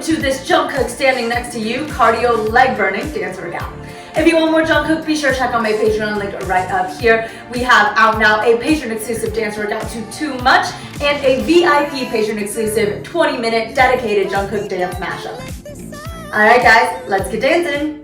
to this Jungkook standing next to you cardio leg burning dance workout. If you want more Jungkook, be sure to check out my Patreon link right up here. We have out now a patron exclusive dance workout to Too Much and a VIP patron exclusive 20-minute dedicated Jungkook dance mashup. Alright guys, let's get dancing!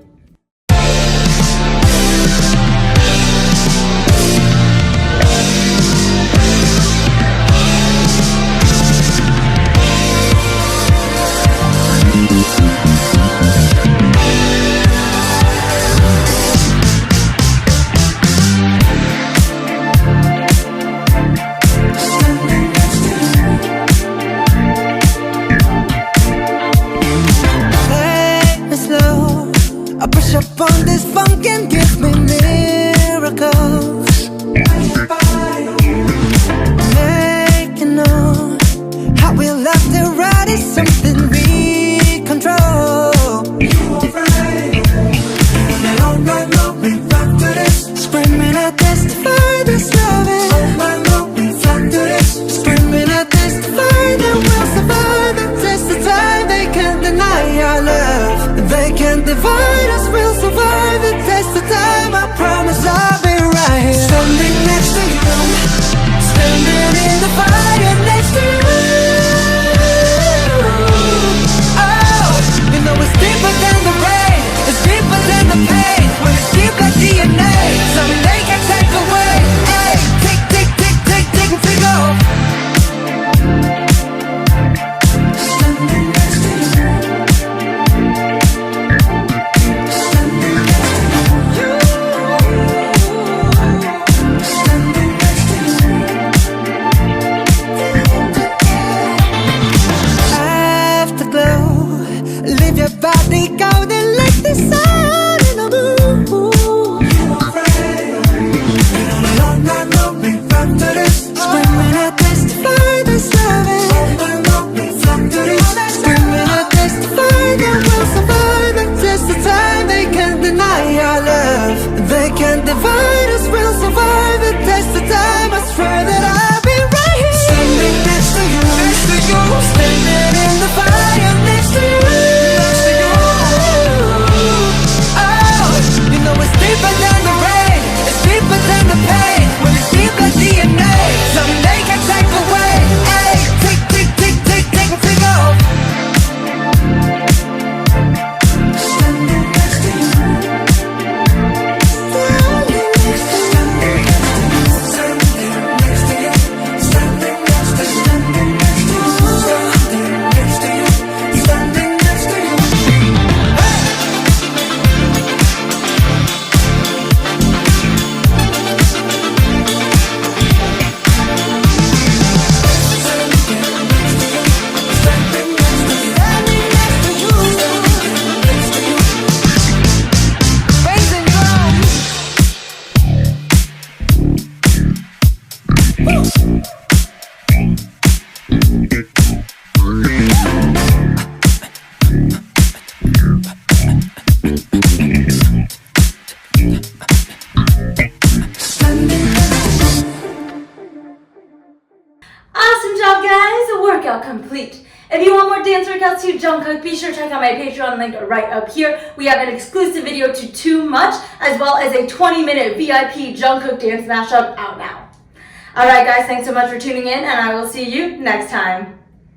Up on this funk and give me miracles. Make you know how we love to ride is something we control. And all night long we rock to this, screaming I testify this loving. All night long we rock to this, screaming I testify that we'll survive the test of time. They can't deny our love, they can't divide us. We'll survive the test of time. I promise I'll be right here, standing next to you, standing in the fire next to you. Oh, you know it's deeper than the rain, it's deeper than the pain. When it's deep like DNA, something they can take away. Hey, tick, tick, tick, tick, tick, and tick off. Standing next to you. Leave your body golden like the sun in a moon. All night long we rock to this, screaming I testify this loving. All night long we rock to this, screaming I testify that we'll survive the test of time. They can't deny our love, they can't divide us. We'll survive the test of time. I swear that I'll be right here, standing next to you, standing in the fire next to you. Deeper than the rain, it's deeper than the pain. When it's deep like DNA, something they can take away. Hey, tick, tick, tick, tick, tick, and tick off. Standing next to you, standing next to you, standing next to you, standing next to you, standing next to you, standing next to you, standing next to you. Awesome job guys, workout complete. If you want more dance workouts to Jungkook, be sure to check out my Patreon link right up here. We have an exclusive video to Too Much, as well as a 20-minute VIP Jungkook dance mashup out now. Alright guys, thanks so much for tuning in, and I will see you next time.